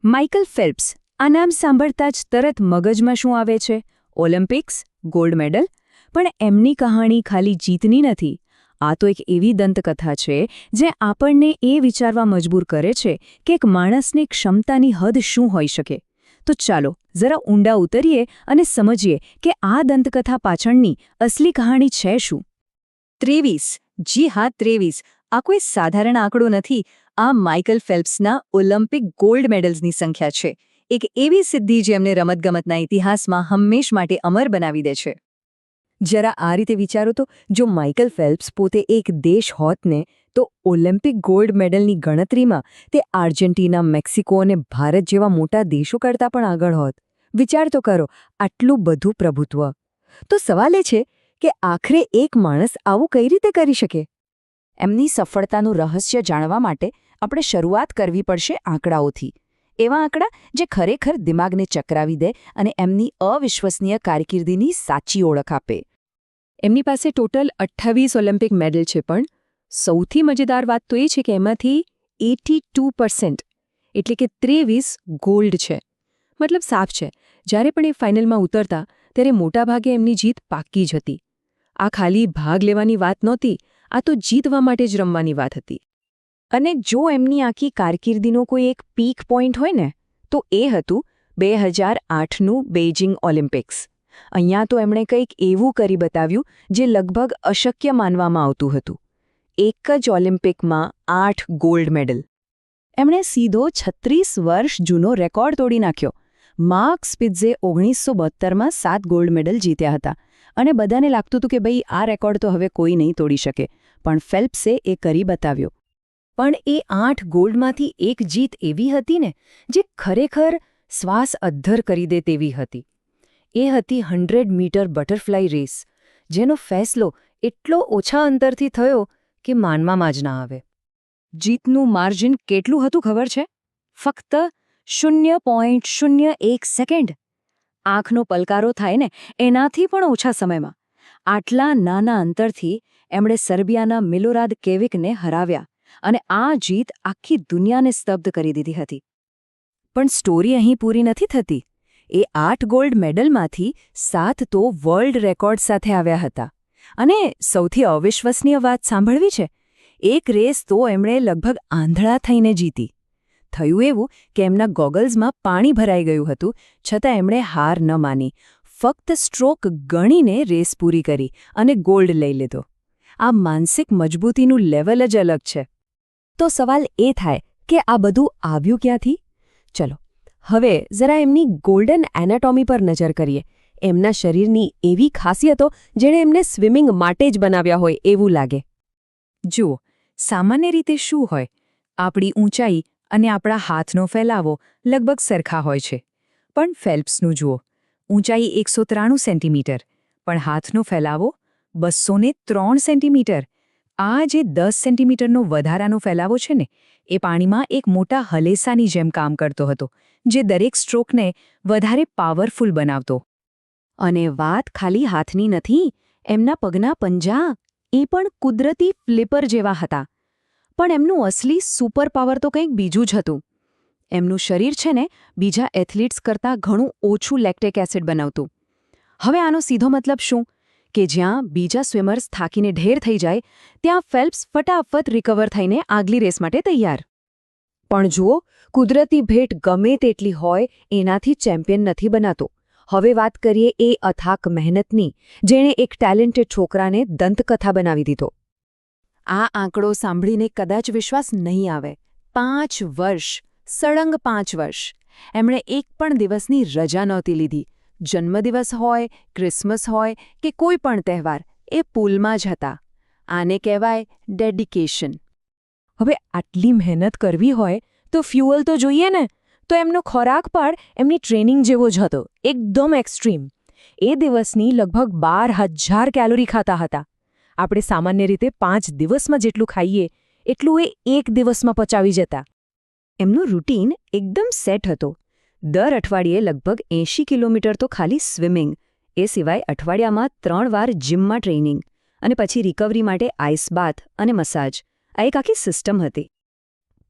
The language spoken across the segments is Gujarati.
માઇકલ ફેલ્પ્સ, આ નામ સાંભળતા જ તરત મગજમાં શું આવે છે? Olympics, gold medal? પણ એમની કહાણી ખાલી જીતની નથી. આ તો એક એવી દંતકથા છે જે આપણને એ વિચારવા મજબૂર કરે છે કે એક માણસની ક્ષમતાની હદ શું હોઈ શકે. તો ચાલો જરા ઊંડા ઉતરીએ અને સમજીએ કે આ દંતકથા પાછળની અસલી કહાણી છે શું. 23, જી હા 23, આ કોઈ સાધારણ આંકડો નથી. આ માઇકલ ફેલ્પ્સના ઓલિમ્પિક ગોલ્ડ મેડલ્સની સંખ્યા છે. એક એવી સિદ્ધિ જે એમને રમતગમતના ઇતિહાસમાં હંમેશ માટે અમર બનાવી દે છે. જરા આ રીતે વિચારો તો, જો માઇકલ ફેલ્પ્સ પોતે એક દેશ હોત ને, તો ઓલિમ્પિક ગોલ્ડ મેડલની ગણતરીમાં તે આર્જેન્ટિના, મેક્સિકો અને ભારત જેવા મોટા દેશો કરતાં પણ આગળ હોત. વિચાર તો કરો, આટલું બધું પ્રભુત્વ. તો સવાલ એ છે કે આખરે એક માણસ આવું કઈ રીતે કરી શકે? એમની સફળતાનું રહસ્ય જાણવા માટે આપણે શરૂઆત કરવી પડશે આંકડાઓથી. એવા આંકડા જે ખરેખર દિમાગને ચકરાવી દે અને એમની અવિશ્વસનીય કારકિર્દીની સાચી ઓળખ આપે. એમની પાસે ટોટલ 28 ઓલિમ્પિક મેડલ છે, પણ સૌથી મજેદાર વાત તો એ છે કે એમાંથી 82% એટલે કે 23 ગોલ્ડ છે. મતલબ સાફ છે, જ્યારે પણ એ ફાઇનલમાં ઉતરતા ત્યારે મોટાભાગે એમની જીત પાક્કી જ હતી. આ ખાલી ભાગ લેવાની વાત નહોતી, આ તો જીતવા માટે જ રમવાની વાત હતી. અને જો એમની આખી કારકિર્દીનો કોઈ એક પીક પોઈન્ટ હોય ને, તો એ હતું 2008નું બેઇજિંગ ઓલિમ્પિક્સ. અહીંયા તો એમણે કંઈક એવું કરી બતાવ્યું જે લગભગ અશક્ય માનવામાં આવતું હતું. એક જ ઓલિમ્પિકમાં 8 ગોલ્ડ મેડલ. એમણે સીધો 36 વર્ષ જૂનો રેકોર્ડ તોડી નાખ્યો. માર્ક સ્પિત્ઝે 1972માં 7 ગોલ્ડ મેડલ જીત્યા હતા, અને બધાને લાગતું હતું કે ભાઈ આ રેકોર્ડ તો હવે કોઈ નહીં તોડી શકે, પણ ફેલ્પ્સે એ કરી બતાવ્યો. પણ એ 8 ગોલ્ડમાંથી એક જીત એવી હતી ને, જે ખરેખર શ્વાસ અદ્ધર કરી દે તેવી હતી. એ હતી 100 મીટર બટરફ્લાય રેસ, જેનો ફેસલો એટલો ઓછા અંતરથી થયો કે માનવામાં જ ના આવે. જીતનું માર્જિન કેટલું હતું ખબર છે? ફક્ત 0.01 સેકન્ડ. આંખનો પલકારો થાય ને એનાથી પણ ઓછા સમયમાં. આટલા નાના અંતરથી એમણે સર્બિયાના મિલોરાદ કેવિકને હરાવ્યા, અને આ જીત આખી દુનિયાને સ્તબ્ધ કરી દીધી હતી. પણ સ્ટોરી અહીં પૂરી નથી થતી. એ 8 ગોલ્ડ મેડલમાંથી 7 તો વર્લ્ડ રેકોર્ડ સાથે આવ્યા હતા. અને સૌથી અવિશ્વસનીય વાત સાંભળવી છે, એક રેસ તો એમણે લગભગ આંધળા થઈને જીતી. થયું એવું કે એમના ગોગલ્સમાં પાણી ભરાઈ ગયું હતું, છતાં એમણે હાર ન માની. ફક્ત સ્ટ્રોક ગણીને રેસ પૂરી કરી અને ગોલ્ડ લઈ લીધો. આ માનસિક મજબૂતીનું લેવલ જ અલગ છે. તો સવાલ એ થાય કે આ બધું આવ્યું ક્યાંથી? ચલો હવે જરા એમની ગોલ્ડન એનાટોમી પર નજર કરીએ. એમના શરીરની એવી ખાસિયતો જેણે એમને સ્વિમિંગ માટે જ બનાવ્યા હોય એવું લાગે. જુઓ, સામાન્ય રીતે શું હોય? આપણી ઊંચાઈ અને આપણા હાથનો ફેલાવો લગભગ સરખા હોય છે. પણ ફેલ્પ્સનું જુઓ, ઊંચાઈ 193 સેન્ટીમીટર, પણ હાથનો ફેલાવો 203 સેન્ટીમીટર. આ જે 10 સેન્ટીમીટરનો વધારાનો ફેલાવો છે ને, એ પાણીમાં એક મોટા હલેસાની જેમ કામ કરતો હતો, જે દરેક સ્ટ્રોકને વધારે પાવરફુલ બનાવતો. અને વાત ખાલી હાથની નથી, એમના પગના પંજા, એ પણ કુદરતી ફ્લિપર જેવા હતા. પણ એમનું અસલી સુપર પાવર તો કંઈક બીજું જ હતું. એમનું શરીર છે ને, બીજા એથ્લીટ્સ કરતાં ઘણું ઓછું લેક્ટિક એસિડ બનાવતું. હવે આનો સીધો મતલબ શું? કે જ્યાં બીજા સ્વિમર્સ થાકીને ઢેર થઈ જાય, ત્યાં ફેલ્પ્સ ફટાફટ રિકવર થઈને આગલી રેસ માટે તૈયાર. પણ જુઓ, કુદરતી ભેટ ગમે તેટલી હોય એનાથી ચેમ્પિયન નથી બનાતો. હવે વાત કરીએ એ અથાક મહેનતની, જેણે એક ટેલેન્ટેડ છોકરાને દંતકથા બનાવી દીધો. આ આંકડો સાંભળીને કદાચ વિશ્વાસ નહીં આવે. 5 વર્ષ, સળંગ 5 વર્ષ. એમણે એક પણ દિવસની રજા નહોતી લીધી. જન્મદિવસ હોય, ક્રિસમસ હોય કે કોઈ પણ તહેવાર, એ પૂલમાં જ હતા. આને કહેવાય ડેડિકેશન. હવે આટલી મહેનત કરવી હોય તો ફ્યુઅલ તો જોઈએ ને, તો એમનો ખોરાક પણ એમની ટ્રેનિંગ જેવો જ હતો, એકદમ એક્સ્ટ્રીમ. એ દિવસની લગભગ 12,000 કેલોરી ખાતા હતા. આપણે સામાન્ય રીતે 5 દિવસમાં જેટલું ખાઈએ એટલું એ એક દિવસમાં પચાવી જતા. એમનું રૂટીન એકદમ સેટ હતો. દર અઠવાડિયે લગભગ 80 કિલોમીટર તો ખાલી સ્વિમિંગ, એ સિવાય અઠવાડિયામાં 3 વાર જીમમાં ટ્રેનિંગ, અને પછી રિકવરી માટે આઈસ બાથ અને મસાજ. આ એક આખી સિસ્ટમ હતી.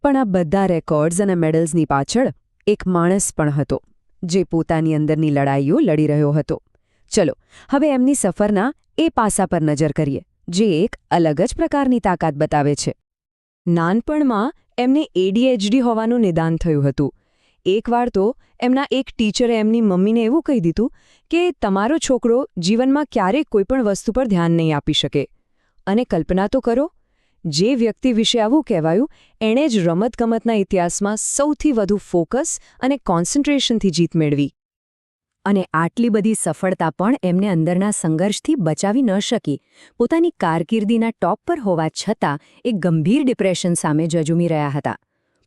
પણ આ બધા રેકોર્ડ્સ અને મેડલ્સની પાછળ એક માણસ પણ હતો જે પોતાની અંદરની લડાઈઓ લડી રહ્યો હતો. ચલો હવે એમની સફરના એ પાસા પર નજર કરીએ જે એક અલગ જ પ્રકારની તાકાત બતાવે છે. નાનપણમાં એમને ADHD હોવાનું નિદાન થયું હતું. એકવાર તો એમના એક ટીચરે એમની મમ્મીને એવું કહી દીધું કે તમારો છોકરો જીવનમાં ક્યારેય કોઈપણ વસ્તુ પર ધ્યાન નહીં આપી શકે. અને કલ્પના તો કરો, જે વ્યક્તિ વિશે આવું કહેવાયું એણે જ રમતગમતના ઇતિહાસમાં સૌથી વધુ ફોકસ અને કોન્સન્ટ્રેશનથી જીત મેળવી. અને આટલી બધી સફળતા પણ એમને અંદરના સંઘર્ષથી બચાવી ન શકી. પોતાની કારકિર્દીના ટોપ પર હોવા છતાં એ ગંભીર ડિપ્રેશન સામે ઝઝૂમી રહ્યા હતા.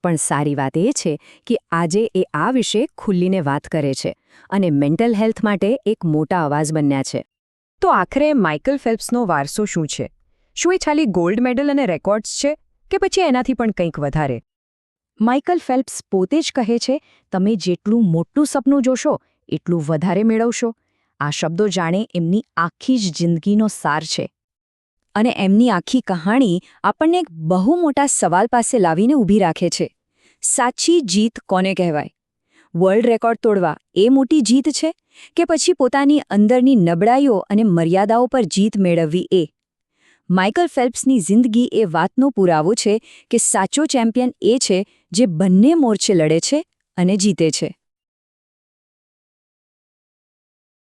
પણ સારી વાત એ છે કે આજે એ આ વિશે ખુલ્લીને વાત કરે છે અને મેન્ટલ હેલ્થ માટે એક મોટા અવાજ બન્યા છે. તો આખરે માઇકલ ફેલ્પ્સનો વારસો શું છે? શું એ ખાલી ગોલ્ડ મેડલ અને રેકોર્ડ્સ છે કે પછી એનાથી પણ કંઈક વધારે? માઇકલ ફેલ્પ્સ પોતે જ કહે છે, તમે જેટલું મોટું સપનું જોશો એટલું વધારે મેળવશો. આ શબ્દો જાણે એમની આખી જ જિંદગીનો સાર છે. અને એમની આખી કહાણી આપણને એક બહુ મોટા સવાલ પાસે લાવીને ઊભી રાખે છે. સાચી જીત કોને કહેવાય? વર્લ્ડ રેકોર્ડ તોડવા એ મોટી જીત છે કે પછી પોતાની અંદરની નબળાઈઓ અને મર્યાદાઓ પર જીત મેળવવી એ? માઇકલ ફેલ્પ્સની જિંદગી એ વાતનો પુરાવો છે કે સાચો ચેમ્પિયન એ છે જે બંને મોરચે લડે છે અને જીતે છે.